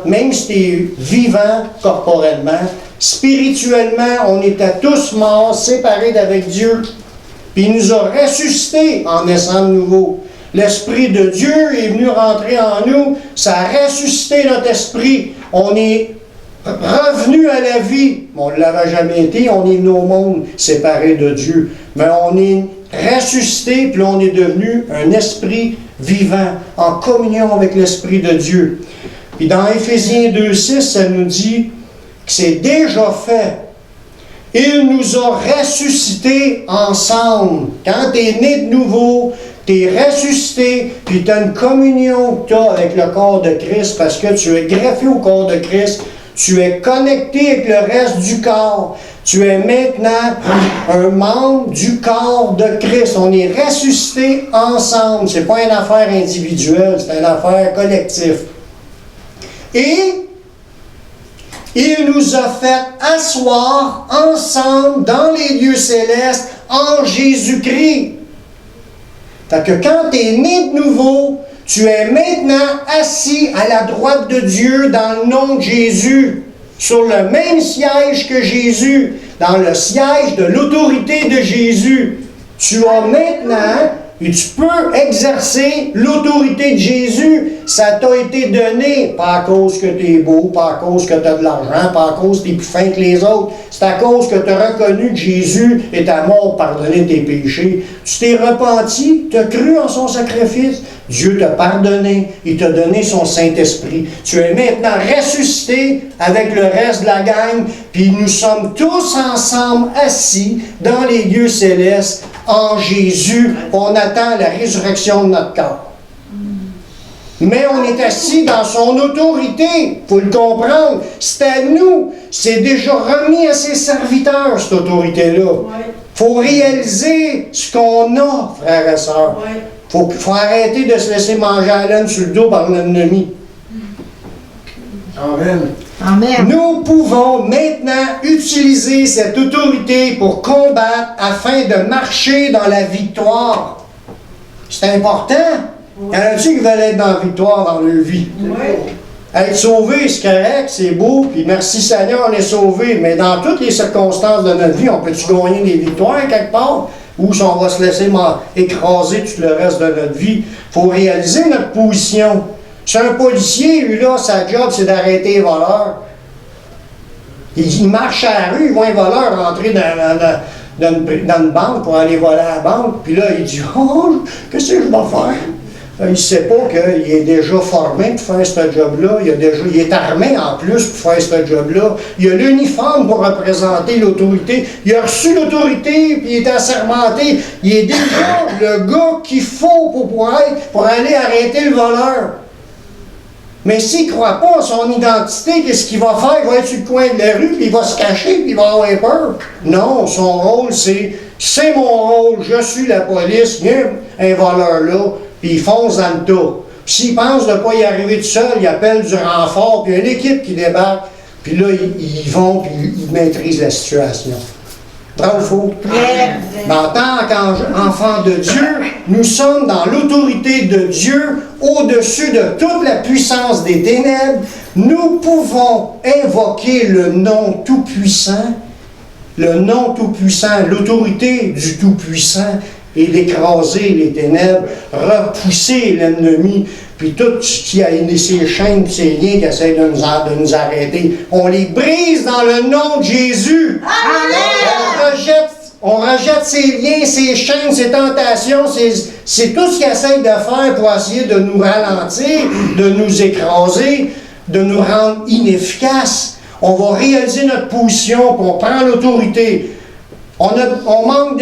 Speaker 1: Même si tu es vivant corporellement, spirituellement, on était tous morts, séparés d'avec Dieu. Puis il nous a ressuscités en naissant de nouveau. L'Esprit de Dieu est venu rentrer en nous, ça a ressuscité notre esprit. On est revenu à la vie. On ne l'avait jamais été, on est venu au monde séparés de Dieu. Mais on est ressuscité, puis on est devenu un esprit vivant, en communion avec l'Esprit de Dieu. Puis dans Éphésiens 2,6, ça nous dit que c'est déjà fait. Il nous a ressuscités ensemble. Quand tu es né de nouveau, tu es ressuscité, puis tu as une communion que tu as avec le corps de Christ, parce que tu es greffé au corps de Christ. Tu es connecté avec le reste du corps. Tu es maintenant un membre du corps de Christ. On est ressuscité ensemble. Ce n'est pas une affaire individuelle, c'est une affaire collective. Et il nous a fait asseoir ensemble dans les lieux célestes en Jésus-Christ. Fait que quand tu es né de nouveau, tu es maintenant assis à la droite de Dieu dans le nom de Jésus, sur le même siège que Jésus, dans le siège de l'autorité de Jésus. Tu as maintenant, et tu peux exercer l'autorité de Jésus. Ça t'a été donné, pas à cause que tu es beau, pas à cause que tu as de l'argent, pas à cause que tu es plus fin que les autres. C'est à cause que tu as reconnu que Jésus est à mort pour pardonner tes péchés. Tu t'es repenti, tu as cru en son sacrifice. Dieu t'a pardonné, il t'a donné son Saint-Esprit. Tu es maintenant ressuscité avec le reste de la gang, puis nous sommes tous ensemble assis dans les lieux célestes en Jésus. On attend la résurrection de notre corps. Mais on est assis dans son autorité. Il faut le comprendre. C'est à nous. C'est déjà remis à ses serviteurs, cette autorité-là. Il faut réaliser ce qu'on a, frères et sœurs. Il faut arrêter de se laisser manger à la laine sur le dos par l'ennemi.
Speaker 3: Amen.
Speaker 4: Amen.
Speaker 1: Nous pouvons maintenant utiliser cette autorité pour combattre afin de marcher dans la victoire. C'est important. Il y en a-tu qui veulent être dans la victoire dans leur vie? Être sauvé, c'est correct, c'est beau, puis merci Seigneur, on est sauvé. Mais dans toutes les circonstances de notre vie, on peut-tu gagner des victoires quelque part? Ou si on va se laisser écraser tout le reste de notre vie? Il faut réaliser notre position. C'est un policier, lui là, sa job, c'est d'arrêter les voleurs. Il marche à la rue, il voit un voleur rentrer dans une banque pour aller voler à la banque, puis là, il dit « Oh, qu'est-ce que je vais faire? » Il ne sait pas qu'il est déjà formé pour faire ce job-là. Il est armé en plus pour faire ce job-là. Il a l'uniforme pour représenter l'autorité. Il a reçu l'autorité, puis il est assermenté. Il est déjà le gars qu'il faut pour aller arrêter le voleur. Mais s'il ne croit pas à son identité, qu'est-ce qu'il va faire? Il va être sur le coin de la rue, puis il va se cacher, puis il va avoir peur. Non, son rôle, c'est mon rôle, je suis la police, il y a un voleur là, puis il fonce dans le tas. Puis s'il pense de ne pas y arriver tout seul, il appelle du renfort, puis il y a une équipe qui débarque, puis là, ils vont, puis ils maîtrisent la situation. Vrai ou faux? Mais en tant qu'enfants de Dieu, nous sommes dans l'autorité de Dieu, au-dessus de toute la puissance des ténèbres. Nous pouvons invoquer le nom tout-puissant, l'autorité du tout-puissant, et d'écraser les ténèbres, repousser l'ennemi, puis tout ce qui a ces chaînes, ces liens qui essaient de nous arrêter. On les brise dans le nom de Jésus. Amen. On rejette ces liens, ces chaînes, ces tentations, c'est tout ce qu'ils essayent de faire pour essayer de nous ralentir, de nous écraser, de nous rendre inefficaces. On va réaliser notre position, puis on prend l'autorité. On manque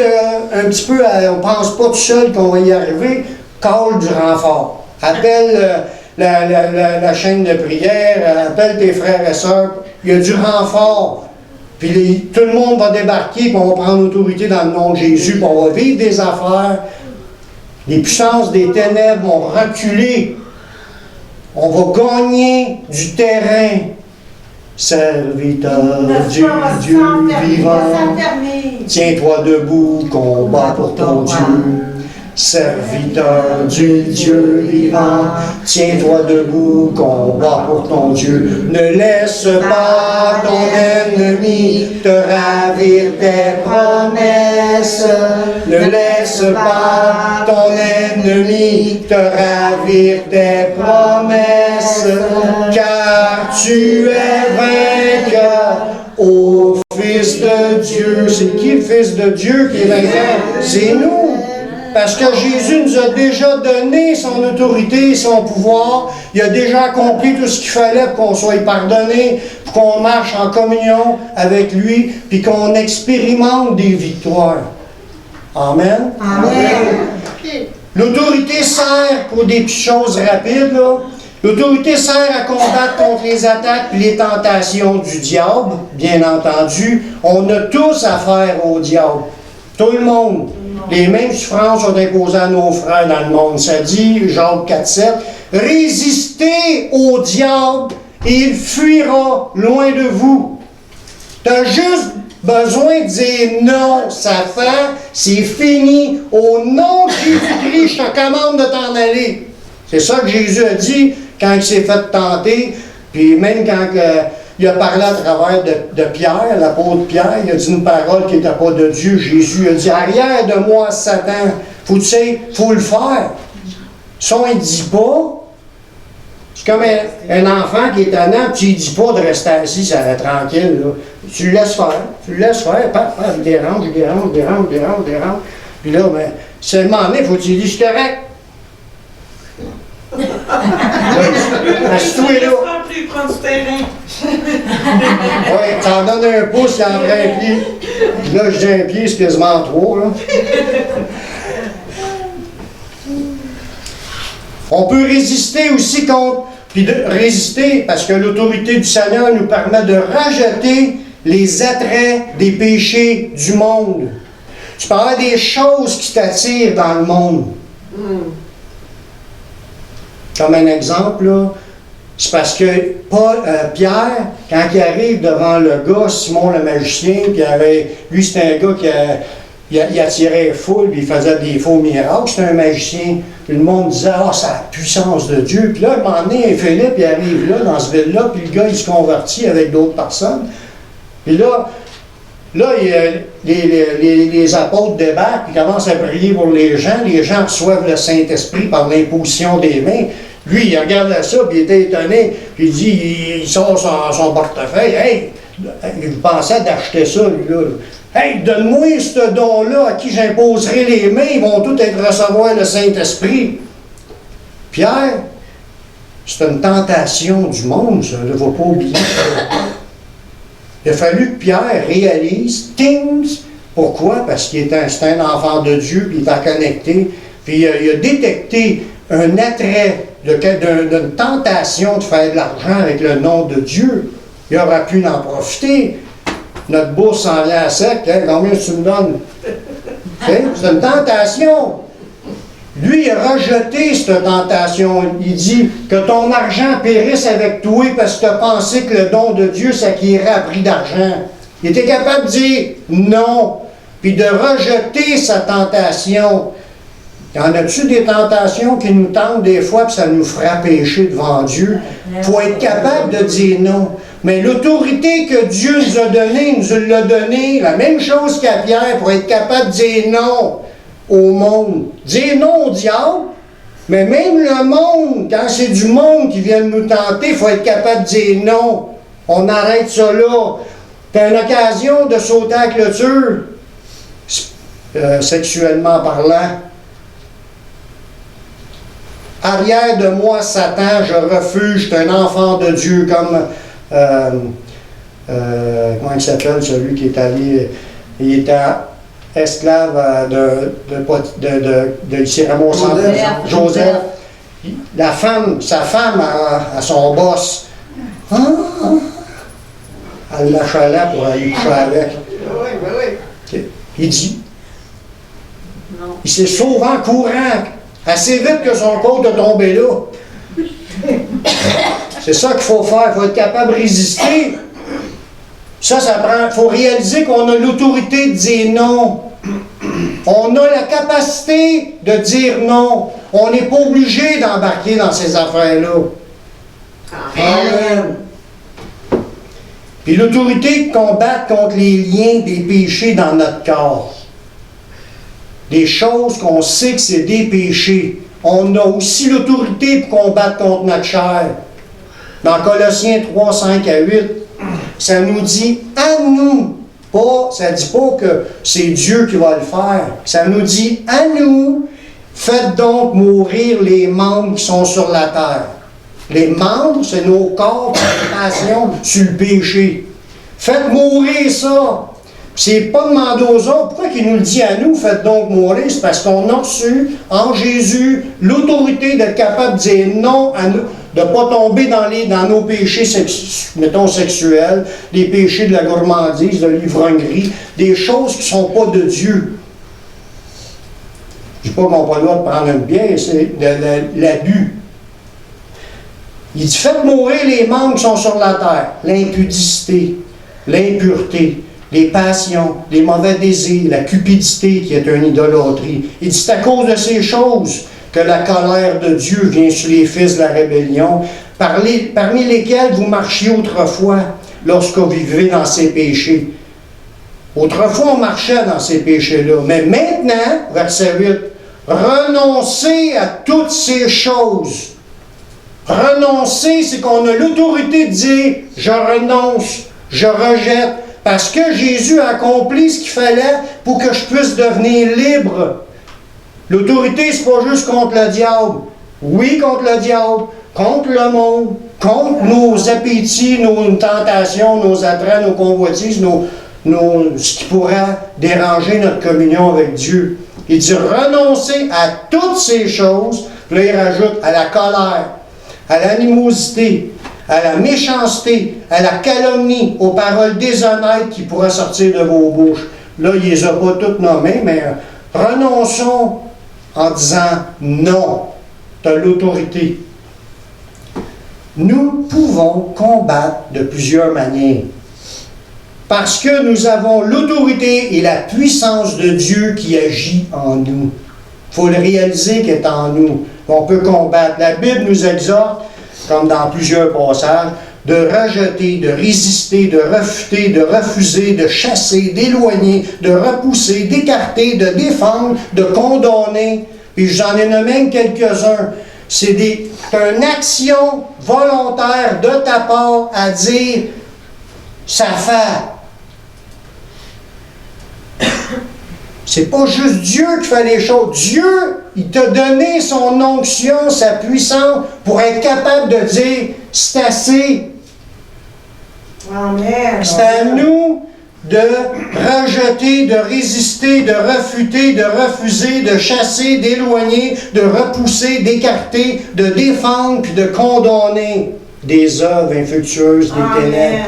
Speaker 1: un petit peu, on ne pense pas tout seul qu'on va y arriver. Call du renfort. Appelle la chaîne de prière, appelle tes frères et sœurs. Il y a du renfort. Puis tout le monde va débarquer, puis on va prendre l'autorité dans le nom de Jésus, puis on va vivre des affaires. Les puissances des ténèbres vont reculer. On va gagner du terrain. Serviteur du Dieu vivant, tiens-toi debout, combat pour ton Dieu. Serviteur du Dieu vivant, tiens-toi debout, combat pour ton Dieu. Ne laisse pas ton ennemi te ravir tes promesses. Ne laisse pas ton ennemi te ravir tes promesses, car tu es vainqueur, ô Fils de Dieu. C'est qui le Fils de Dieu qui est vainqueur? C'est nous. Parce que Jésus nous a déjà donné son autorité, son pouvoir. Il a déjà accompli tout ce qu'il fallait pour qu'on soit pardonné, pour qu'on marche en communion avec lui, puis qu'on expérimente des victoires. Amen.
Speaker 2: Amen.
Speaker 1: L'autorité sert pour des petites choses rapides, là. L'autorité sert à combattre contre les attaques et les tentations du diable, bien entendu. On a tous affaire au diable. Tout le monde. Les mêmes souffrances sont imposées à nos frères dans le monde. Ça dit, Jacques 4,7, résistez au diable et il fuira loin de vous. Tu as juste besoin de dire non, Satan, c'est fini. Au nom de Jésus-Christ, je te commande de t'en aller. C'est ça que Jésus a dit quand il s'est fait tenter, puis même quand il a parlé à travers de Pierre, l'apôtre Pierre, il a dit une parole qui n'était pas de Dieu. Jésus a dit, arrière de moi, Satan, faut le faire. Ça, on ne dit pas. C'est comme un enfant qui est tannant, tu ne dis pas de rester assis, ça va tranquille. Là. Tu le laisses faire. Tu le laisses faire, il dérange. Puis là, ben, c'est un moment donné, il faut que tu lui dises, je suis correct. Assis-toi là. Oui, t'en donnes un pouce, il en prend un pied. Puis là, je dis un pied, c'est quasiment trop. Là. On peut résister aussi contre. Puis résister, parce que l'autorité du Seigneur nous permet de rejeter les attraits des péchés du monde. Tu peux avoir des choses qui t'attirent dans le monde. Comme un exemple, là, c'est parce que Pierre, quand il arrive devant le gars, Simon le magicien, lui c'était un gars qui attirait les foules, puis il faisait des faux miracles, c'était un magicien. Puis le monde disait, ah, c'est la puissance de Dieu. Puis là, à un moment donné, Philippe, il arrive là, dans ce ville-là, puis le gars, il se convertit avec d'autres personnes. Puis là, les apôtres débarquent, puis commencent à prier pour les gens reçoivent le Saint-Esprit par l'imposition des mains. Lui, il regardait ça, puis il était étonné, puis il dit, il sort son portefeuille, hey, il pensait d'acheter ça, lui, là. Hey, donne-moi ce don-là à qui j'imposerai les mains, ils vont tous être recevoir le Saint-Esprit. Pierre, c'est une tentation du monde, ça, il ne faut pas oublier ça. Il a fallu que Pierre réalise, ting! Pourquoi? Parce qu'il était un enfant de Dieu, puis il était connecté, puis il a détecté un attrait, d'une tentation de faire de l'argent avec le nom de Dieu. Il aurait pu en profiter. Notre bourse s'en vient à sec, hein? Combien tu me donnes? C'est une tentation. Lui, il a rejeté cette tentation. Il dit que ton argent périsse avec toi parce que tu as pensé que le don de Dieu s'acquérait à prix d'argent. Il était capable de dire non, puis de rejeter sa tentation. Y en a-tu des tentations qui nous tentent des fois, puis ça nous fera pécher devant Dieu? Il faut être capable de dire non. Mais l'autorité que Dieu nous a donnée, nous l'a donnée, la même chose qu'à Pierre, pour être capable de dire non au monde. Dire non au diable, mais même le monde, quand c'est du monde qui vient nous tenter, il faut être capable de dire non. On arrête ça là. T'as une occasion de sauter à la clôture, sexuellement parlant. Arrière de moi, Satan, je refuse, je suis un enfant de Dieu, comme, comment il s'appelle, celui qui est allé, il était esclave il s'est ramassé en prison. Joseph. Sa femme à son boss, elle l'achalait pour aller coucher avec. Il dit, il s'est sauvé en courant, assez vite que son côte est tombé là. C'est ça qu'il faut faire, il faut être capable de résister Ça prend. Il faut réaliser qu'on a l'autorité de dire non. On a la capacité de dire non. On n'est pas obligé d'embarquer dans ces affaires-là. Amen. Puis l'autorité de combattre contre les liens des péchés dans notre corps. Des choses qu'on sait que c'est des péchés. On a aussi l'autorité pour combattre contre notre chair. Dans Colossiens 3, 5 à 8, ça nous dit à nous. Ça ne dit pas que c'est Dieu qui va le faire. Ça nous dit à nous, faites donc mourir les membres qui sont sur la terre. Les membres, c'est nos corps, nos passions sur le péché. Faites mourir ça. C'est pas demander aux autres. Pourquoi il nous le dit à nous, faites donc mourir? C'est parce qu'on a reçu en Jésus l'autorité d'être capable de dire non à nous, de ne pas tomber dans nos péchés, mettons, sexuels, les péchés de la gourmandise, de l'ivrognerie, des choses qui ne sont pas de Dieu. Je ne dis pas qu'on n'a pas le droit de prendre une bière, c'est de l'abus. Il dit, faites mourir les membres qui sont sur la terre. L'impudicité, l'impureté, les passions, les mauvais désirs, la cupidité qui est une idolâtrie. Il dit, c'est à cause de ces choses que la colère de Dieu vient sur les fils de la rébellion, parmi lesquels vous marchiez autrefois, lorsque vous vivez dans ces péchés. Autrefois, on marchait dans ces péchés-là. Mais maintenant, verset 8, renoncez à toutes ces choses. Renoncer, c'est qu'on a l'autorité de dire, je renonce, je rejette, parce que Jésus a accompli ce qu'il fallait pour que je puisse devenir libre. L'autorité, c'est pas juste contre le diable. Oui, contre le diable, contre le monde, contre nos appétits, nos tentations, nos attraits, nos convoitises, ce qui pourrait déranger notre communion avec Dieu. Il dit renoncer à toutes ces choses. Puis là, il rajoute à la colère, à l'animosité, à la méchanceté, à la calomnie, aux paroles déshonnêtes qui pourraient sortir de vos bouches. Là, il ne les a pas toutes nommées, mais renonçons en disant non. Tu as l'autorité. Nous pouvons combattre de plusieurs manières. Parce que nous avons l'autorité et la puissance de Dieu qui agit en nous. Il faut le réaliser qu'il est en nous. On peut combattre. La Bible nous exhorte, comme dans plusieurs passages, de rejeter, de résister, de refuter, de refuser, de chasser, d'éloigner, de repousser, d'écarter, de défendre, de condamner. Puis j'en ai nommé quelques-uns. C'est une action volontaire de ta part à dire « ça fait ». C'est pas juste Dieu qui fait les choses. Dieu, il t'a donné son onction, sa puissance, pour être capable de dire « c'est assez ». C'est à nous de rejeter, de résister, de refuter, de refuser, de chasser, d'éloigner, de repousser, d'écarter, de défendre, puis de condamner des œuvres infructueuses des ténèbres.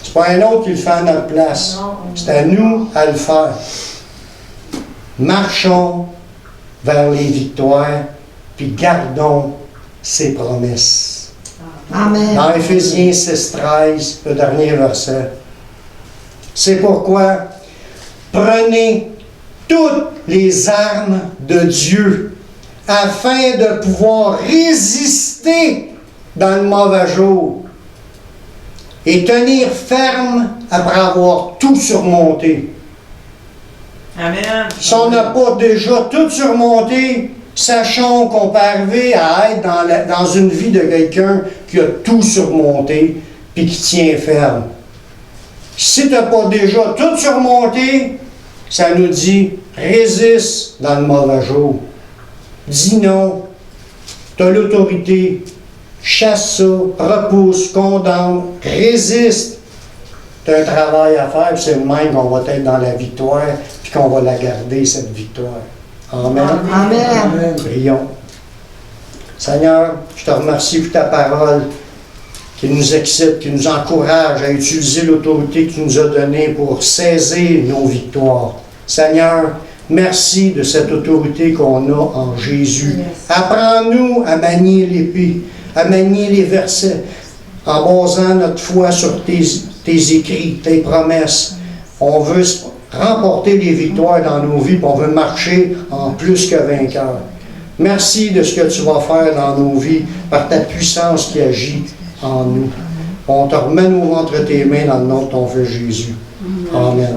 Speaker 1: C'est pas un autre qui le fait à notre place. C'est à nous à le faire. Marchons vers les victoires, puis gardons ses promesses.
Speaker 3: Amen.
Speaker 1: Dans Éphésiens 6,13, le dernier verset. C'est pourquoi prenez toutes les armes de Dieu afin de pouvoir résister dans le mauvais jour et tenir ferme après avoir tout surmonté.
Speaker 4: Amen.
Speaker 1: Si on n'a pas déjà tout surmonté, sachons qu'on peut arriver à être dans une vie de quelqu'un qui a tout surmonté et qui tient ferme. Si tu n'as pas déjà tout surmonté, ça nous dit résiste dans le mauvais jour. Dis non. Tu as l'autorité. Chasse ça, repousse, condamne, résiste. Tu as un travail à faire, c'est le même qu'on va être dans la victoire, puis qu'on va la garder, cette victoire. Amen.
Speaker 3: Amen.
Speaker 1: Prions. Seigneur, je te remercie pour ta parole qui nous excite, qui nous encourage à utiliser l'autorité que tu nous as donnée pour saisir nos victoires. Seigneur, merci de cette autorité qu'on a en Jésus. Apprends-nous à manier l'épée, à manier les versets, en basant notre foi sur tes écrits, tes promesses. On veut remporter les victoires dans nos vies, puis on veut marcher en plus que vainqueur. Merci de ce que tu vas faire dans nos vies par ta puissance qui agit en nous. On te remet nos ventres tes mains dans le nom de ton Fils Jésus. Amen.